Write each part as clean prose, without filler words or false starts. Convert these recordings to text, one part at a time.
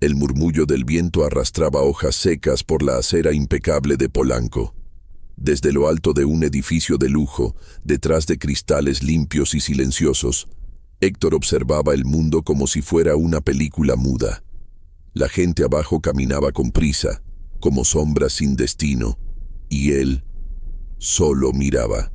El murmullo del viento arrastraba hojas secas por la acera impecable de Polanco. Desde lo alto de un edificio de lujo, detrás de cristales limpios y silenciosos, Héctor observaba el mundo como si fuera una película muda. La gente abajo caminaba con prisa, como sombras sin destino, y él solo miraba.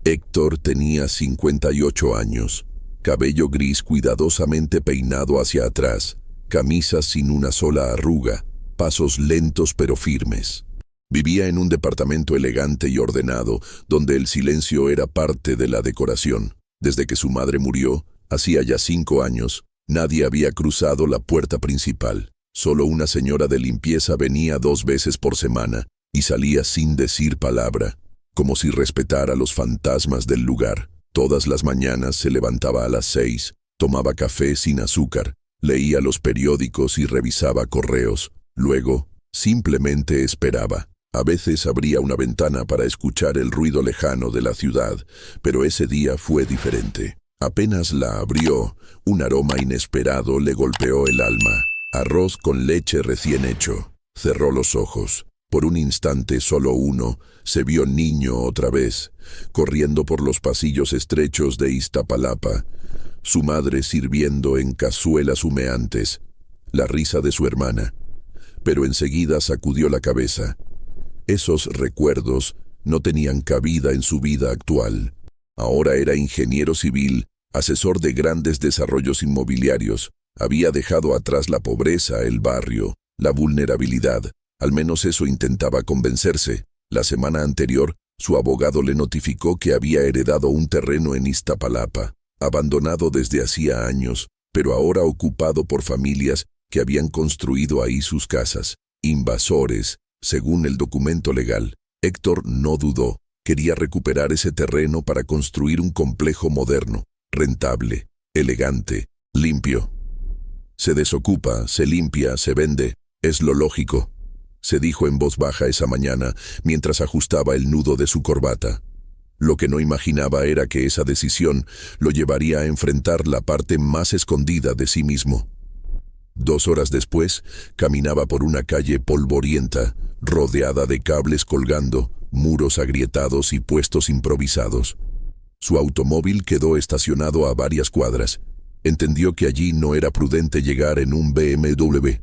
Héctor tenía 58 años, cabello gris cuidadosamente peinado hacia atrás, camisa sin una sola arruga, pasos lentos pero firmes. Vivía en un departamento elegante y ordenado, donde el silencio era parte de la decoración. Desde que su madre murió, hacía ya 5 años, nadie había cruzado la puerta principal. Solo una señora de limpieza venía 2 veces por semana y salía sin decir palabra, como si respetara los fantasmas del lugar. Todas las mañanas se levantaba a las 6, tomaba café sin azúcar, leía los periódicos y revisaba correos. Luego, simplemente esperaba. A veces abría una ventana para escuchar el ruido lejano de la ciudad, pero ese día fue diferente. Apenas la abrió, un aroma inesperado le golpeó el alma. Arroz con leche recién hecho. Cerró los ojos. Por un instante, solo uno, se vio niño otra vez, corriendo por los pasillos estrechos de Iztapalapa, su madre sirviendo en cazuelas humeantes, la risa de su hermana. Pero enseguida sacudió la cabeza. Esos recuerdos no tenían cabida en su vida actual. Ahora era ingeniero civil, asesor de grandes desarrollos inmobiliarios. Había dejado atrás la pobreza, el barrio, la vulnerabilidad. Al menos eso intentaba convencerse. La semana anterior, su abogado le notificó que había heredado un terreno en Iztapalapa, abandonado desde hacía años, pero ahora ocupado por familias que habían construido ahí sus casas. Invasores, según el documento legal. Héctor no dudó. Quería recuperar ese terreno para construir un complejo moderno, rentable, elegante, limpio. Se desocupa, se limpia, se vende. Es lo lógico, se dijo en voz baja esa mañana mientras ajustaba el nudo de su corbata. Lo que no imaginaba era que esa decisión lo llevaría a enfrentar la parte más escondida de sí mismo. 2 horas después, caminaba por una calle polvorienta, rodeada de cables colgando, muros agrietados y puestos improvisados. Su automóvil quedó estacionado a varias cuadras. Entendió que allí no era prudente llegar en un BMW.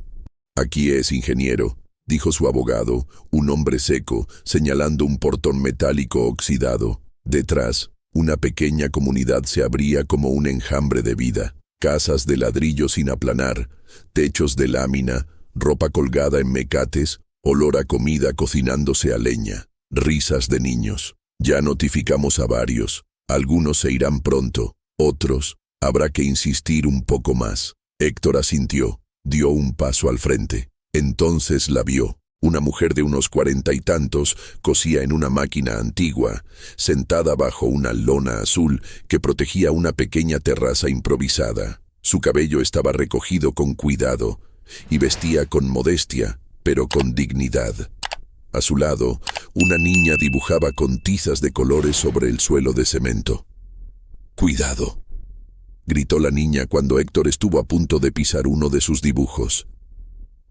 «Aquí es, ingeniero», dijo su abogado, un hombre seco, señalando un portón metálico oxidado. Detrás, una pequeña comunidad se abría como un enjambre de vida. Casas de ladrillo sin aplanar, techos de lámina, ropa colgada en mecates, olor a comida cocinándose a leña, risas de niños. Ya notificamos a varios. Algunos se irán pronto, otros habrá que insistir un poco más. Héctor asintió, dio un paso al frente. Entonces la vio. Una mujer de unos 40 y tantos cosía en una máquina antigua, sentada bajo una lona azul que protegía una pequeña terraza improvisada. Su cabello estaba recogido con cuidado y vestía con modestia, pero con dignidad. A su lado, una niña dibujaba con tizas de colores sobre el suelo de cemento. «¡Cuidado!», gritó la niña cuando Héctor estuvo a punto de pisar uno de sus dibujos.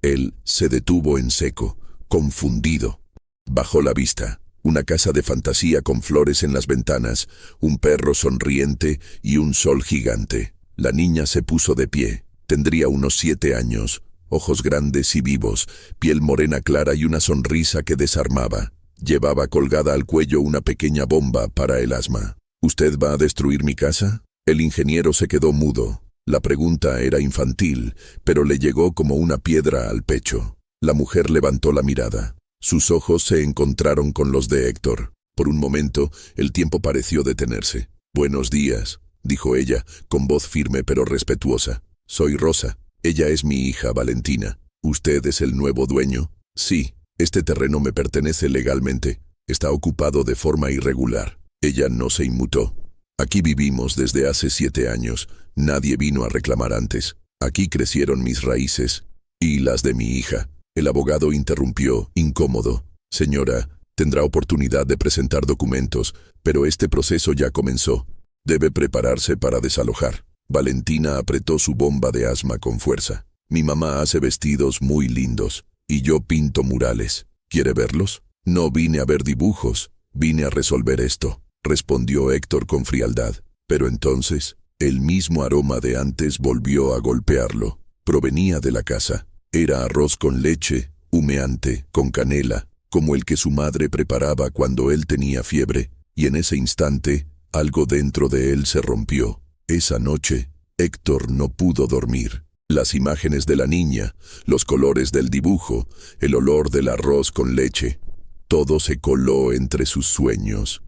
Él se detuvo en seco, confundido. Bajó la vista. Una casa de fantasía con flores en las ventanas, un perro sonriente y un sol gigante. La niña se puso de pie. Tendría unos 7 años, ojos grandes y vivos, piel morena clara y una sonrisa que desarmaba. Llevaba colgada al cuello una pequeña bomba para el asma. «¿Usted va a destruir mi casa?». El ingeniero se quedó mudo. La pregunta era infantil, pero le llegó como una piedra al pecho. La mujer levantó la mirada. Sus ojos se encontraron con los de Héctor. Por un momento, el tiempo pareció detenerse. «Buenos días», dijo ella, con voz firme pero respetuosa. «Soy Rosa. Ella es mi hija, Valentina. ¿Usted es el nuevo dueño?». «Sí, este terreno me pertenece legalmente. Está ocupado de forma irregular». Ella no se inmutó. «Aquí vivimos desde hace 7 años. Nadie vino a reclamar antes. Aquí crecieron mis raíces y las de mi hija». El abogado interrumpió, incómodo. «Señora, tendrá oportunidad de presentar documentos, pero este proceso ya comenzó. Debe prepararse para desalojar». Valentina apretó su bomba de asma con fuerza. Mi mamá hace vestidos muy lindos, y yo pinto murales. ¿Quiere verlos? No vine a ver dibujos, vine a resolver esto, respondió Héctor con frialdad. Pero entonces, el mismo aroma de antes volvió a golpearlo. Provenía de la casa. Era arroz con leche, humeante, con canela, como el que su madre preparaba cuando él tenía fiebre, y en ese instante, algo dentro de él se rompió. Esa noche, Héctor no pudo dormir. Las imágenes de la niña, los colores del dibujo, el olor del arroz con leche, todo se coló entre sus sueños.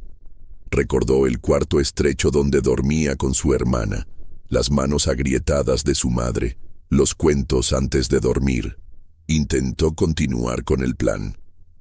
Recordó el cuarto estrecho donde dormía con su hermana, las manos agrietadas de su madre, los cuentos antes de dormir. Intentó continuar con el plan.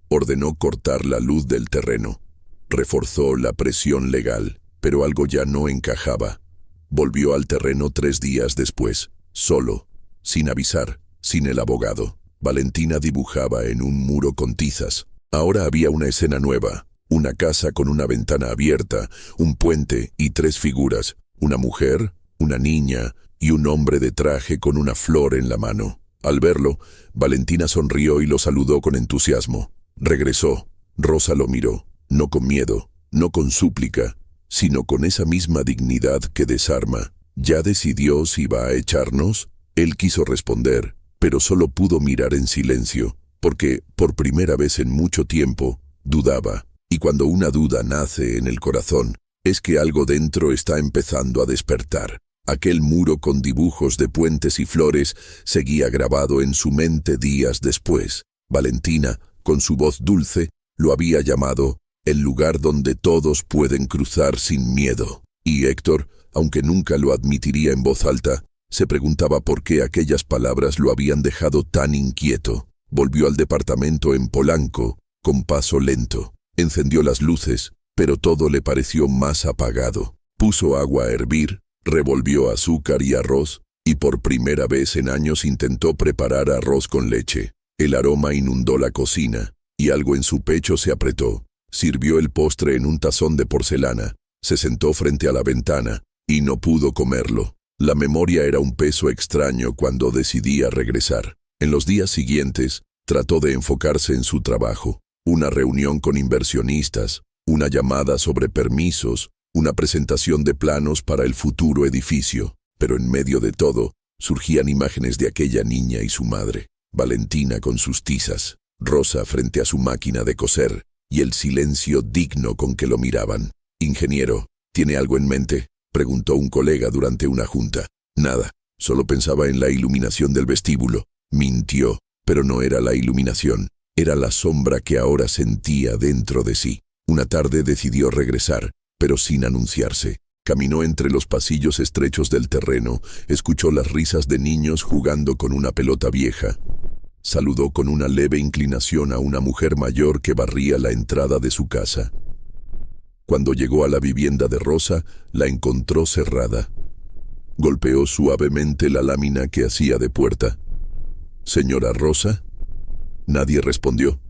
Ordenó cortar la luz del terreno. Reforzó la presión legal, pero algo ya no encajaba. Volvió al terreno 3 días después, solo, sin avisar, sin el abogado. Valentina dibujaba en un muro con tizas. Ahora había una escena nueva, una casa con una ventana abierta, un puente y 3 figuras, una mujer, una niña y un hombre de traje con una flor en la mano. Al verlo, Valentina sonrió y lo saludó con entusiasmo. Regresó. Rosa lo miró, no con miedo, no con súplica, sino con esa misma dignidad que desarma. ¿Ya decidió si va a echarnos? Él quiso responder, pero solo pudo mirar en silencio, porque, por primera vez en mucho tiempo, dudaba. Y cuando una duda nace en el corazón, es que algo dentro está empezando a despertar. Aquel muro con dibujos de puentes y flores seguía grabado en su mente días después. Valentina, con su voz dulce, lo había llamado el lugar donde todos pueden cruzar sin miedo. Y Héctor, aunque nunca lo admitiría en voz alta, se preguntaba por qué aquellas palabras lo habían dejado tan inquieto. Volvió al departamento en Polanco, con paso lento. Encendió las luces, pero todo le pareció más apagado. Puso agua a hervir, revolvió azúcar y arroz, y por primera vez en años intentó preparar arroz con leche. El aroma inundó la cocina, y algo en su pecho se apretó. Sirvió el postre en un tazón de porcelana, se sentó frente a la ventana, y no pudo comerlo. La memoria era un peso extraño cuando decidía regresar. En los días siguientes, trató de enfocarse en su trabajo. Una reunión con inversionistas, una llamada sobre permisos, una presentación de planos para el futuro edificio. Pero en medio de todo, surgían imágenes de aquella niña y su madre. Valentina con sus tizas, Rosa frente a su máquina de coser, y el silencio digno con que lo miraban. «Ingeniero, ¿tiene algo en mente?», preguntó un colega durante una junta. «Nada, solo pensaba en la iluminación del vestíbulo». Mintió, pero no era la iluminación, era la sombra que ahora sentía dentro de sí. Una tarde decidió regresar, pero sin anunciarse. Caminó entre los pasillos estrechos del terreno, escuchó las risas de niños jugando con una pelota vieja. Saludó con una leve inclinación a una mujer mayor que barría la entrada de su casa. Cuando llegó a la vivienda de Rosa, la encontró cerrada. Golpeó suavemente la lámina que hacía de puerta. «¿Señora Rosa?» Nadie respondió.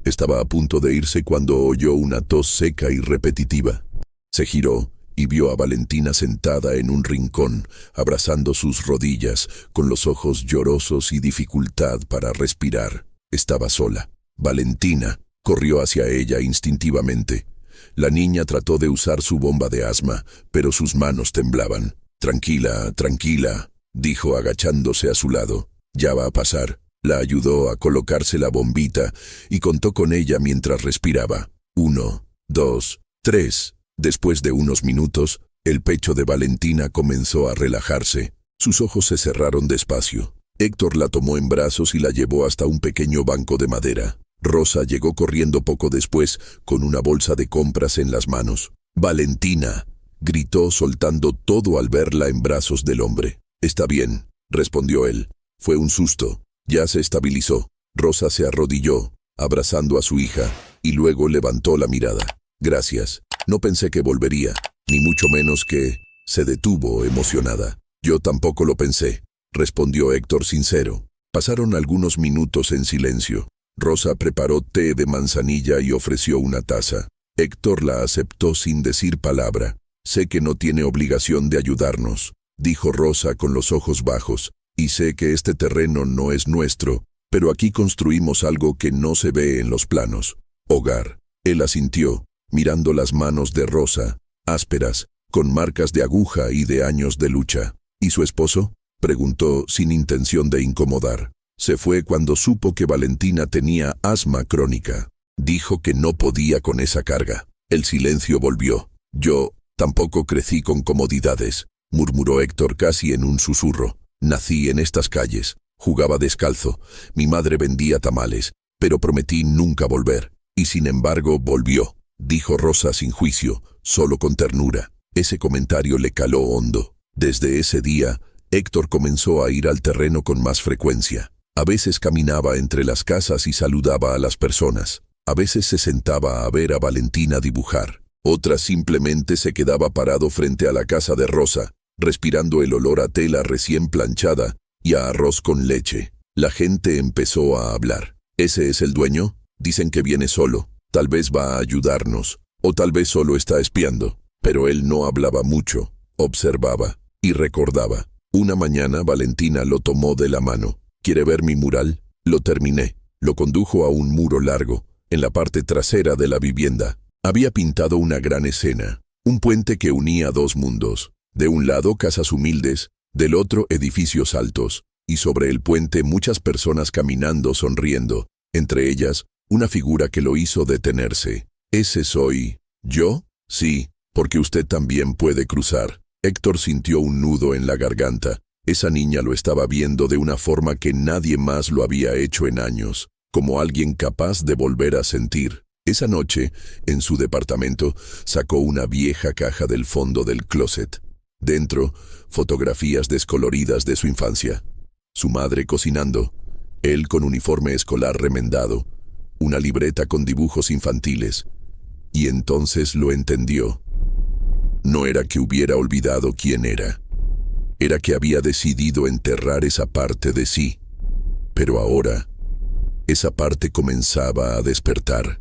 Estaba a punto de irse cuando oyó una tos seca y repetitiva. Se giró y vio a Valentina sentada en un rincón, abrazando sus rodillas, con los ojos llorosos y dificultad para respirar. Estaba sola. Valentina corrió hacia ella instintivamente. La niña trató de usar su bomba de asma, pero sus manos temblaban. «Tranquila, tranquila», dijo agachándose a su lado. «Ya va a pasar». La ayudó a colocarse la bombita y contó con ella mientras respiraba. 1, 2, 3. Después de unos minutos, el pecho de Valentina comenzó a relajarse. Sus ojos se cerraron despacio. Héctor la tomó en brazos y la llevó hasta un pequeño banco de madera. Rosa llegó corriendo poco después, con una bolsa de compras en las manos. «Valentina», gritó soltando todo al verla en brazos del hombre. «Está bien», respondió él. «Fue un susto». Ya se estabilizó. Rosa se arrodilló, abrazando a su hija, y luego levantó la mirada. «Gracias. No pensé que volvería, ni mucho menos que...». Se detuvo, emocionada. «Yo tampoco lo pensé», respondió Héctor sincero. Pasaron algunos minutos en silencio. Rosa preparó té de manzanilla y ofreció una taza. Héctor la aceptó sin decir palabra. «Sé que no tiene obligación de ayudarnos», dijo Rosa con los ojos bajos. Y sé que este terreno no es nuestro, pero aquí construimos algo que no se ve en los planos. Hogar. Él asintió, mirando las manos de Rosa, ásperas, con marcas de aguja y de años de lucha. ¿Y su esposo?, preguntó sin intención de incomodar. Se fue cuando supo que Valentina tenía asma crónica. Dijo que no podía con esa carga. El silencio volvió. Yo tampoco crecí con comodidades, murmuró Héctor casi en un susurro. Nací en estas calles, jugaba descalzo, mi madre vendía tamales, pero prometí nunca volver. Y sin embargo volvió, dijo Rosa sin juicio, solo con ternura. Ese comentario le caló hondo. Desde ese día, Héctor comenzó a ir al terreno con más frecuencia. A veces caminaba entre las casas y saludaba a las personas. A veces se sentaba a ver a Valentina dibujar. Otras simplemente se quedaba parado frente a la casa de Rosa, respirando el olor a tela recién planchada y a arroz con leche. La gente empezó a hablar. ¿Ese es el dueño? Dicen que viene solo. Tal vez va a ayudarnos. O tal vez solo está espiando. Pero él no hablaba mucho. Observaba y recordaba. Una mañana Valentina lo tomó de la mano. ¿Quiere ver mi mural? Lo terminé. Lo condujo a un muro largo, en la parte trasera de la vivienda. Había pintado una gran escena, un puente que unía dos mundos. De un lado casas humildes, del otro edificios altos, y sobre el puente muchas personas caminando sonriendo, entre ellas una figura que lo hizo detenerse. ¿Ese soy yo? Sí, porque usted también puede cruzar. Héctor sintió un nudo en la garganta. Esa niña lo estaba viendo de una forma que nadie más lo había hecho en años, como alguien capaz de volver a sentir. Esa noche, en su departamento, sacó una vieja caja del fondo del closet. Dentro, fotografías descoloridas de su infancia. Su madre cocinando, él con uniforme escolar remendado, una libreta con dibujos infantiles. Y entonces lo entendió. No era que hubiera olvidado quién era. Era que había decidido enterrar esa parte de sí. Pero ahora, esa parte comenzaba a despertar.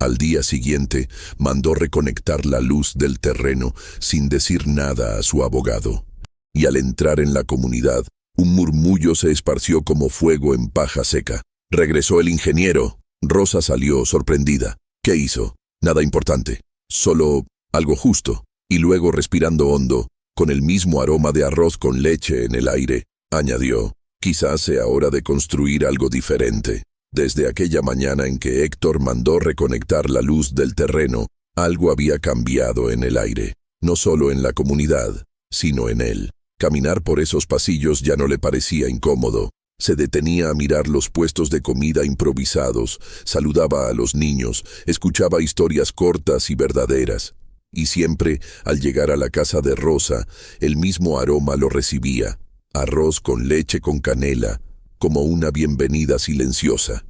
Al día siguiente, mandó reconectar la luz del terreno sin decir nada a su abogado. Y al entrar en la comunidad, un murmullo se esparció como fuego en paja seca. Regresó el ingeniero. Rosa salió sorprendida. ¿Qué hizo? Nada importante. Solo algo justo. Y luego, respirando hondo, con el mismo aroma de arroz con leche en el aire, añadió, quizás sea hora de construir algo diferente. Desde aquella mañana en que Héctor mandó reconectar la luz del terreno, algo había cambiado en el aire, no solo en la comunidad, sino en él. Caminar por esos pasillos ya no le parecía incómodo. Se detenía a mirar los puestos de comida improvisados, saludaba a los niños, escuchaba historias cortas y verdaderas. Y siempre, al llegar a la casa de Rosa, el mismo aroma lo recibía, arroz con leche con canela, como una bienvenida silenciosa.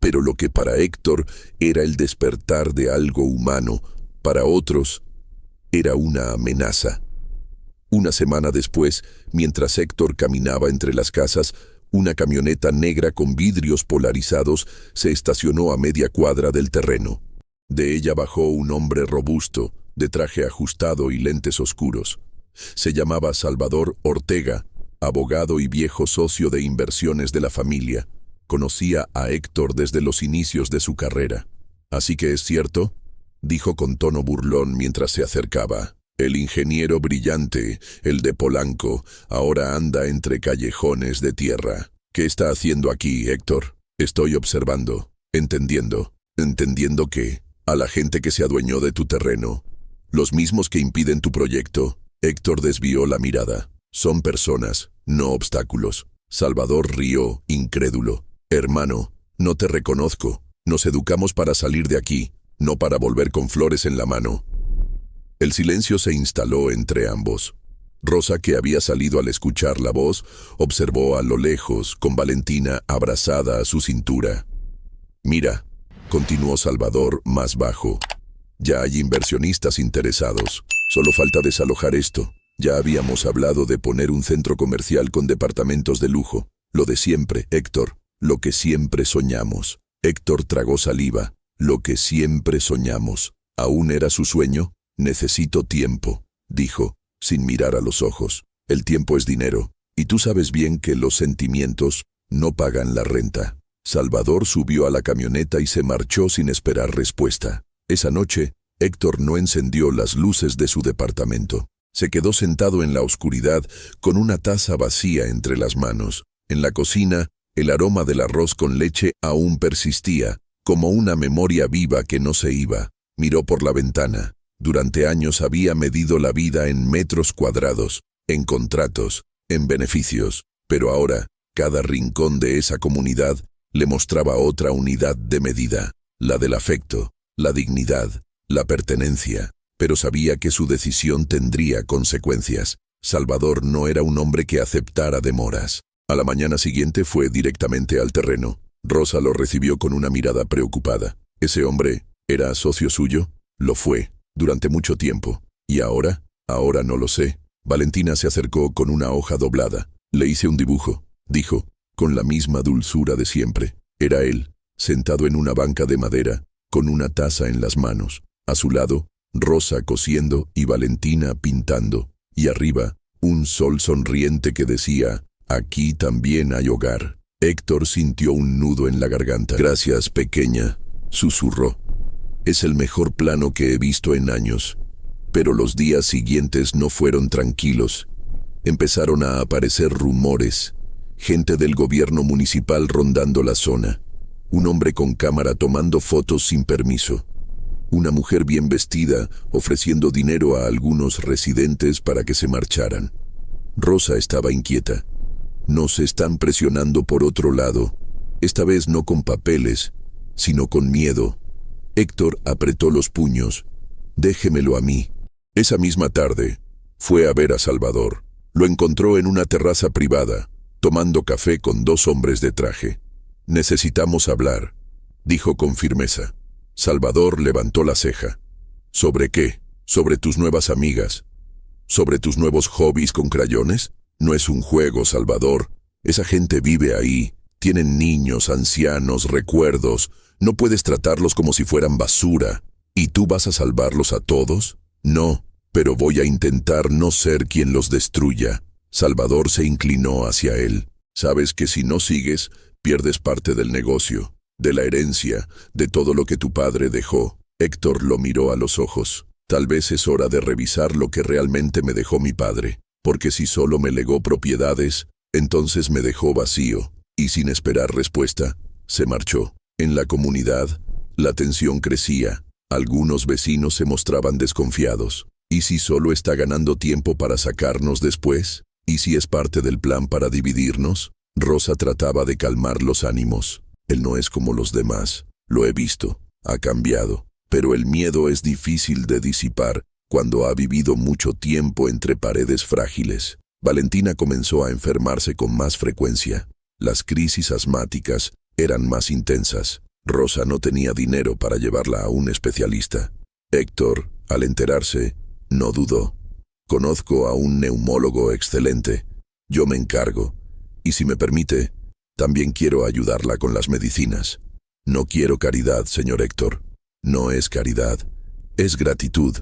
Pero lo que para Héctor era el despertar de algo humano, para otros era una amenaza. Una semana después, mientras Héctor caminaba entre las casas, una camioneta negra con vidrios polarizados se estacionó a media cuadra del terreno. De ella bajó un hombre robusto, de traje ajustado y lentes oscuros. Se llamaba Salvador Ortega, abogado y viejo socio de inversiones de la familia. Conocía a Héctor desde los inicios de su carrera. «¿Así que es cierto?», dijo con tono burlón mientras se acercaba. «El ingeniero brillante, el de Polanco, ahora anda entre callejones de tierra. ¿Qué está haciendo aquí, Héctor?». «Estoy observando, entendiendo. ¿Entendiendo qué? A la gente que se adueñó de tu terreno. Los mismos que impiden tu proyecto». Héctor desvió la mirada. «Son personas, no obstáculos». Salvador rió, incrédulo. «Hermano, no te reconozco. Nos educamos para salir de aquí, no para volver con flores en la mano». El silencio se instaló entre ambos. Rosa, que había salido al escuchar la voz, observó a lo lejos, con Valentina abrazada a su cintura. «Mira», continuó Salvador más bajo, «ya hay inversionistas interesados. Solo falta desalojar esto. Ya habíamos hablado de poner un centro comercial con departamentos de lujo. Lo de siempre, Héctor. Lo que siempre soñamos». Héctor tragó saliva. Lo que siempre soñamos. ¿Aún era su sueño? «Necesito tiempo», dijo, sin mirar a los ojos. «El tiempo es dinero. Y tú sabes bien que los sentimientos no pagan la renta. Salvador subió a la camioneta y se marchó sin esperar respuesta. Esa noche, Héctor no encendió las luces de su departamento. Se quedó sentado en la oscuridad con una taza vacía entre las manos. En la cocina, el aroma del arroz con leche aún persistía, como una memoria viva que no se iba. Miró por la ventana. Durante años había medido la vida en metros cuadrados, en contratos, en beneficios, pero ahora, cada rincón de esa comunidad le mostraba otra unidad de medida, la del afecto, la dignidad, la pertenencia, pero sabía que su decisión tendría consecuencias. Salvador no era un hombre que aceptara demoras. A la mañana siguiente fue directamente al terreno. Rosa lo recibió con una mirada preocupada. ¿Ese hombre era socio suyo? Lo fue, durante mucho tiempo. ¿Y ahora? Ahora no lo sé. Valentina se acercó con una hoja doblada. Le hice un dibujo, dijo, con la misma dulzura de siempre. Era él, sentado en una banca de madera, con una taza en las manos. A su lado, Rosa cosiendo y Valentina pintando. Y arriba, un sol sonriente que decía, aquí también hay hogar. Héctor sintió un nudo en la garganta. Gracias, pequeña, susurró. Es el mejor plano que he visto en años. Pero los días siguientes no fueron tranquilos. Empezaron a aparecer rumores. Gente del gobierno municipal rondando la zona. Un hombre con cámara tomando fotos sin permiso. Una mujer bien vestida ofreciendo dinero a algunos residentes para que se marcharan. Rosa estaba inquieta. Nos están presionando por otro lado. Esta vez no con papeles, sino con miedo. Héctor apretó los puños. Déjemelo a mí. Esa misma tarde, fue a ver a Salvador. Lo encontró en una terraza privada, tomando café con dos hombres de traje. Necesitamos hablar, dijo con firmeza. Salvador levantó la ceja. ¿Sobre qué? ¿Sobre tus nuevas amigas? ¿Sobre tus nuevos hobbies con crayones? No es un juego, Salvador. Esa gente vive ahí. Tienen niños, ancianos, recuerdos. No puedes tratarlos como si fueran basura. ¿Y tú vas a salvarlos a todos? No, pero voy a intentar no ser quien los destruya. Salvador se inclinó hacia él. Sabes que si no sigues, pierdes parte del negocio, de la herencia, de todo lo que tu padre dejó. Héctor lo miró a los ojos. Tal vez es hora de revisar lo que realmente me dejó mi padre, porque si solo me legó propiedades, entonces me dejó vacío. Y sin esperar respuesta, se marchó. En la comunidad, la tensión crecía. Algunos vecinos se mostraban desconfiados. ¿Y si solo está ganando tiempo para sacarnos después? ¿Y si es parte del plan para dividirnos? Rosa trataba de calmar los ánimos. Él no es como los demás. Lo he visto. Ha cambiado. Pero el miedo es difícil de disipar cuando ha vivido mucho tiempo entre paredes frágiles. Valentina comenzó a enfermarse con más frecuencia. Las crisis asmáticas eran más intensas. Rosa no tenía dinero para llevarla a un especialista. Héctor, al enterarse, no dudó. Conozco a un neumólogo excelente. Yo me encargo. Y si me permite, también quiero ayudarla con las medicinas. No quiero caridad, señor Héctor. No es caridad. Es gratitud.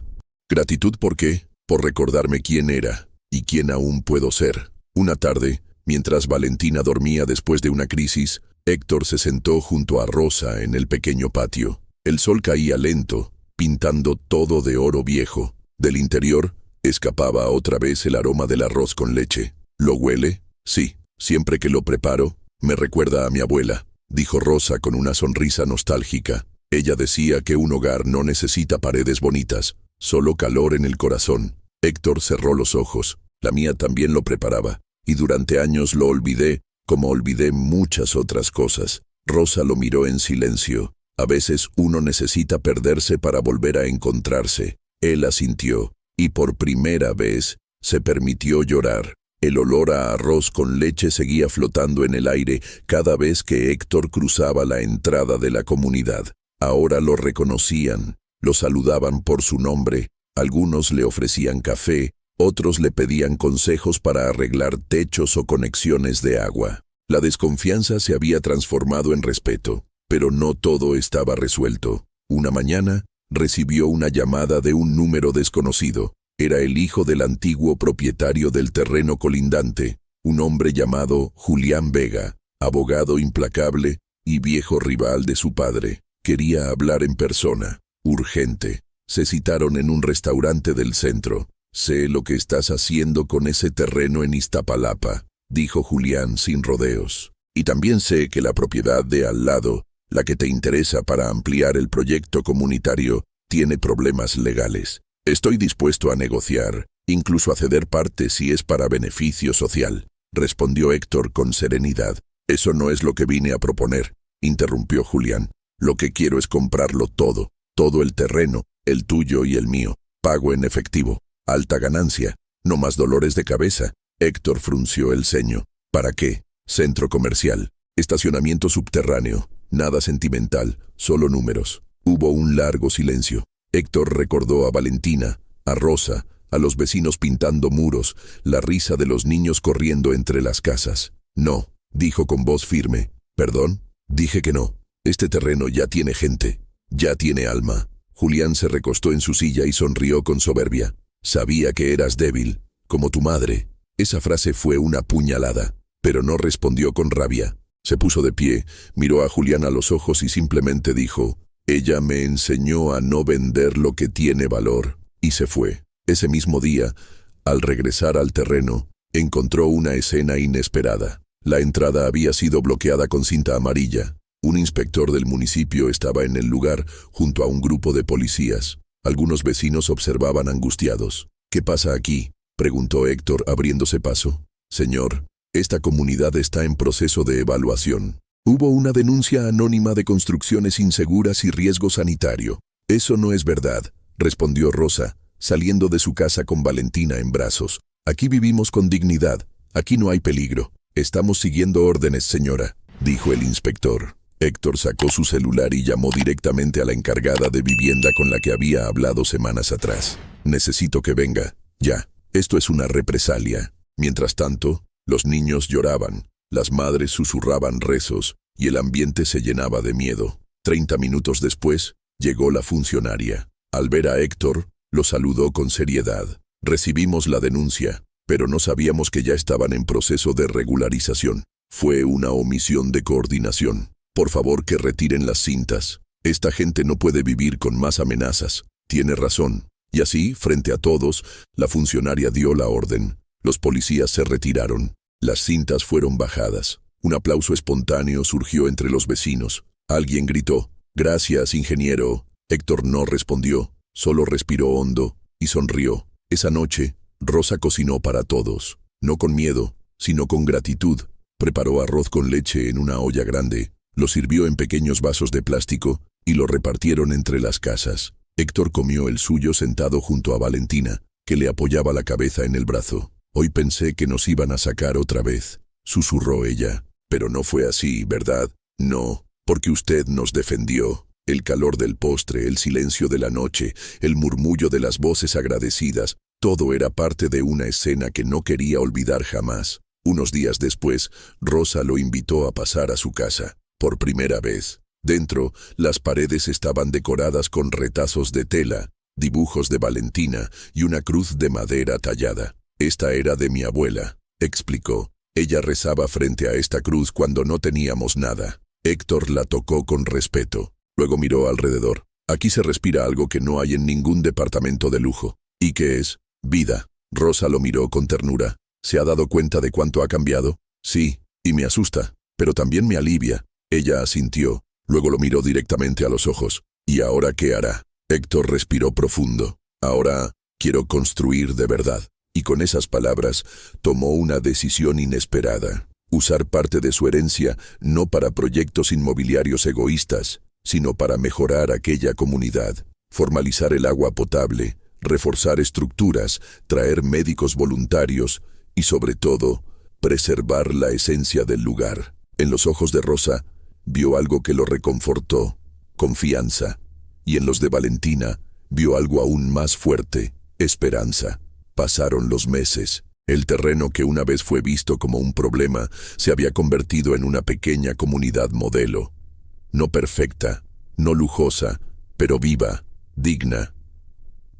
¿Gratitud por qué? Por recordarme quién era y quién aún puedo ser. Una tarde, mientras Valentina dormía después de una crisis, Héctor se sentó junto a Rosa en el pequeño patio. El sol caía lento, pintando todo de oro viejo. Del interior, escapaba otra vez el aroma del arroz con leche. ¿Lo huele? Sí, siempre que lo preparo, me recuerda a mi abuela, dijo Rosa con una sonrisa nostálgica. Ella decía que un hogar no necesita paredes bonitas, solo calor en el corazón. Héctor cerró los ojos. La mía también lo preparaba, y durante años lo olvidé, como olvidé muchas otras cosas. Rosa lo miró en silencio. A veces uno necesita perderse para volver a encontrarse. Él asintió, y por primera vez se permitió llorar. El olor a arroz con leche seguía flotando en el aire cada vez que Héctor cruzaba la entrada de la comunidad. Ahora lo reconocían, lo saludaban por su nombre. Algunos le ofrecían café, otros le pedían consejos para arreglar techos o conexiones de agua. La desconfianza se había transformado en respeto, pero no todo estaba resuelto. Una mañana, recibió una llamada de un número desconocido. Era el hijo del antiguo propietario del terreno colindante. un hombre llamado Julián Vega, abogado implacable y viejo rival de su padre. Quería hablar en persona, urgente. Se citaron en un restaurante del centro. «Sé lo que estás haciendo con ese terreno en Iztapalapa», dijo Julián sin rodeos. «Y también sé que la propiedad de al lado, la que te interesa para ampliar el proyecto comunitario, tiene problemas legales. Estoy dispuesto a negociar, incluso a ceder parte si es para beneficio social», respondió Héctor con serenidad. «Eso no es lo que vine a proponer», interrumpió Julián. «Lo que quiero es comprarlo todo el terreno, el tuyo y el mío. Pago en efectivo. Alta ganancia. No más dolores de cabeza». Héctor frunció el ceño. «¿Para qué? Centro comercial. Estacionamiento subterráneo. Nada sentimental. Solo números». Hubo un largo silencio. Héctor recordó a Valentina, a Rosa, a los vecinos pintando muros, la risa de los niños corriendo entre las casas. «No», dijo con voz firme. «¿Perdón?» «Dije que no. Este terreno ya tiene gente. Ya tiene alma». Julián se recostó en su silla y sonrió con soberbia. «Sabía que eras débil, como tu madre». Esa frase fue una puñalada, pero no respondió con rabia. Se puso de pie, miró a Julián a los ojos y simplemente dijo: «Ella me enseñó a no vender lo que tiene valor», y se fue. Ese mismo día, al regresar al terreno, encontró una escena inesperada. La entrada había sido bloqueada con cinta amarilla. Un inspector del municipio estaba en el lugar, junto a un grupo de policías. Algunos vecinos observaban angustiados. «¿Qué pasa aquí?», preguntó Héctor abriéndose paso. «Señor, esta comunidad está en proceso de evaluación. Hubo una denuncia anónima de construcciones inseguras y riesgo sanitario». «Eso no es verdad», respondió Rosa, saliendo de su casa con Valentina en brazos. «Aquí vivimos con dignidad. Aquí no hay peligro. Estamos siguiendo órdenes, señora», dijo el inspector. Héctor sacó su celular y llamó directamente a la encargada de vivienda con la que había hablado semanas atrás. «Necesito que venga. Ya. Esto es una represalia». Mientras tanto, los niños lloraban, las madres susurraban rezos y el ambiente se llenaba de miedo. 30 minutos después, llegó la funcionaria. Al ver a Héctor, lo saludó con seriedad. «Recibimos la denuncia, pero no sabíamos que ya estaban en proceso de regularización. Fue una omisión de coordinación. Por favor, que retiren las cintas. Esta gente no puede vivir con más amenazas. Tiene razón». Y así, frente a todos, la funcionaria dio la orden. Los policías se retiraron. Las cintas fueron bajadas. Un aplauso espontáneo surgió entre los vecinos. Alguien gritó: «Gracias, ingeniero». Héctor no respondió, solo respiró hondo y sonrió. Esa noche, Rosa cocinó para todos. No con miedo, sino con gratitud. Preparó arroz con leche en una olla grande, lo sirvió en pequeños vasos de plástico y lo repartieron entre las casas. Héctor comió el suyo sentado junto a Valentina, que le apoyaba la cabeza en el brazo. «Hoy pensé que nos iban a sacar otra vez», susurró ella. «Pero no fue así, ¿verdad?» «No, porque usted nos defendió». El calor del postre, el silencio de la noche, el murmullo de las voces agradecidas, todo era parte de una escena que no quería olvidar jamás. Unos días después, Rosa lo invitó a pasar a su casa. Por primera vez. Dentro, las paredes estaban decoradas con retazos de tela, dibujos de Valentina y una cruz de madera tallada. «Esta era de mi abuela», explicó. «Ella rezaba frente a esta cruz cuando no teníamos nada». Héctor la tocó con respeto. Luego miró alrededor. «Aquí se respira algo que no hay en ningún departamento de lujo». «¿Y qué es?» «Vida». Rosa lo miró con ternura. «¿Se ha dado cuenta de cuánto ha cambiado?» «Sí, y me asusta, pero también me alivia». Ella asintió. Luego lo miró directamente a los ojos. «¿Y ahora qué hará?» Héctor respiró profundo. «Ahora quiero construir de verdad». Y con esas palabras tomó una decisión inesperada. Usar parte de su herencia no para proyectos inmobiliarios egoístas, sino para mejorar aquella comunidad. Formalizar el agua potable, reforzar estructuras, traer médicos voluntarios y, sobre todo, preservar la esencia del lugar. En los ojos de Rosa, vio algo que lo reconfortó: confianza. Y en los de Valentina, vio algo aún más fuerte: esperanza. Pasaron los meses. El terreno que una vez fue visto como un problema se había convertido en una pequeña comunidad modelo. No perfecta, no lujosa, pero viva, digna,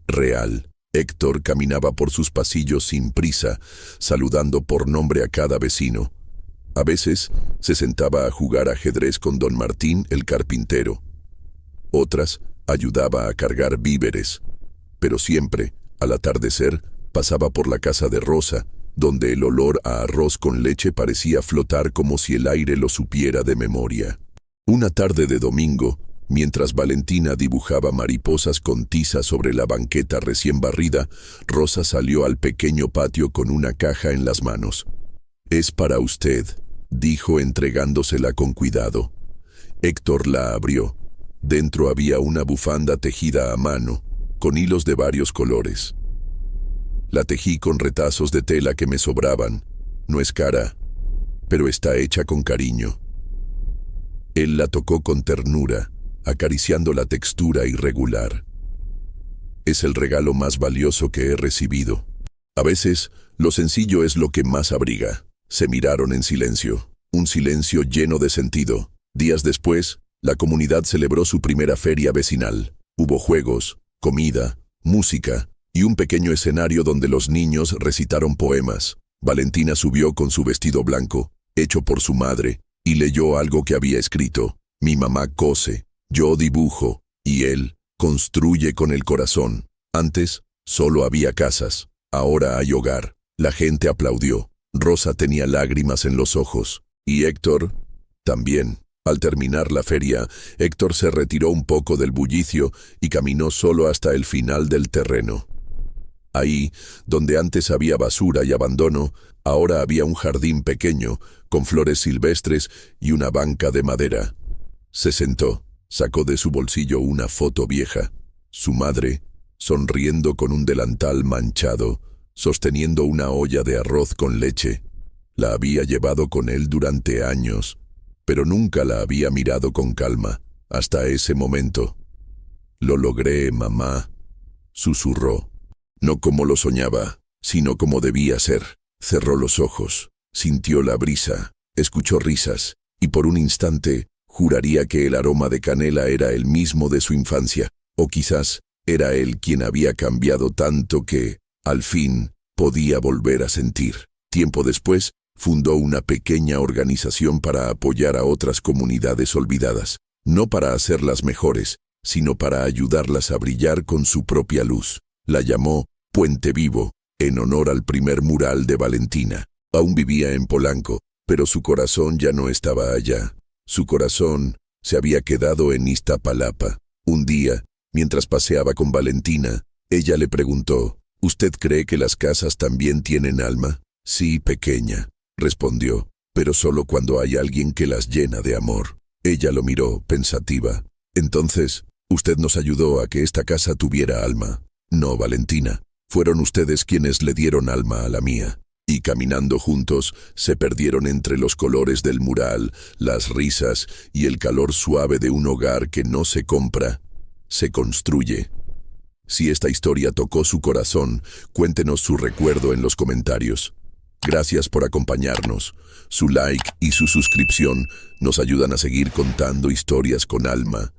real. Héctor caminaba por sus pasillos sin prisa, saludando por nombre a cada vecino. A veces se sentaba a jugar ajedrez con don Martín, el carpintero. Otras ayudaba a cargar víveres. Pero siempre, al atardecer, pasaba por la casa de Rosa, donde el olor a arroz con leche parecía flotar como si el aire lo supiera de memoria. Una tarde de domingo, mientras Valentina dibujaba mariposas con tiza sobre la banqueta recién barrida, Rosa salió al pequeño patio con una caja en las manos. «Es para usted», dijo entregándosela con cuidado. Héctor la abrió. Dentro había una bufanda tejida a mano, con hilos de varios colores. La tejí con retazos de tela que me sobraban. No es cara, pero está hecha con cariño. Él la tocó con ternura, acariciando la textura irregular. Es el regalo más valioso que he recibido. A veces, lo sencillo es lo que más abriga. Se miraron en silencio, un silencio lleno de sentido. Días después, la comunidad celebró su primera feria vecinal. Hubo juegos, comida, música y un pequeño escenario donde los niños recitaron poemas. Valentina subió con su vestido blanco, hecho por su madre, y leyó algo que había escrito. Mi mamá cose, yo dibujo, y él construye con el corazón. Antes, solo había casas, ahora hay hogar. La gente aplaudió. Rosa tenía lágrimas en los ojos, y Héctor también. Al terminar la feria, Héctor se retiró un poco del bullicio y caminó solo hasta el final del terreno. Ahí, donde antes había basura y abandono, ahora había un jardín pequeño, con flores silvestres y una banca de madera. Se sentó, sacó de su bolsillo una foto vieja. Su madre, sonriendo con un delantal manchado, sosteniendo una olla de arroz con leche. La había llevado con él durante años, pero nunca la había mirado con calma, hasta ese momento. «Lo logré, mamá», susurró. No como lo soñaba, sino como debía ser. Cerró los ojos, sintió la brisa, escuchó risas, y por un instante juraría que el aroma de canela era el mismo de su infancia, o quizás era él quien había cambiado tanto que, al fin, podía volver a sentir. Tiempo después, fundó una pequeña organización para apoyar a otras comunidades olvidadas, no para hacerlas mejores, sino para ayudarlas a brillar con su propia luz. La llamó Puente Vivo, en honor al primer mural de Valentina. Aún vivía en Polanco, pero su corazón ya no estaba allá. Su corazón se había quedado en Iztapalapa. Un día, mientras paseaba con Valentina, ella le preguntó, «¿Usted cree que las casas también tienen alma?» «Sí, pequeña», respondió, «pero solo cuando hay alguien que las llena de amor». Ella lo miró, pensativa. «Entonces, usted nos ayudó a que esta casa tuviera alma». «No, Valentina, fueron ustedes quienes le dieron alma a la mía». Y caminando juntos, se perdieron entre los colores del mural, las risas y el calor suave de un hogar que no se compra, se construye. Si esta historia tocó su corazón, cuéntenos su recuerdo en los comentarios. Gracias por acompañarnos. Su like y su suscripción nos ayudan a seguir contando historias con alma.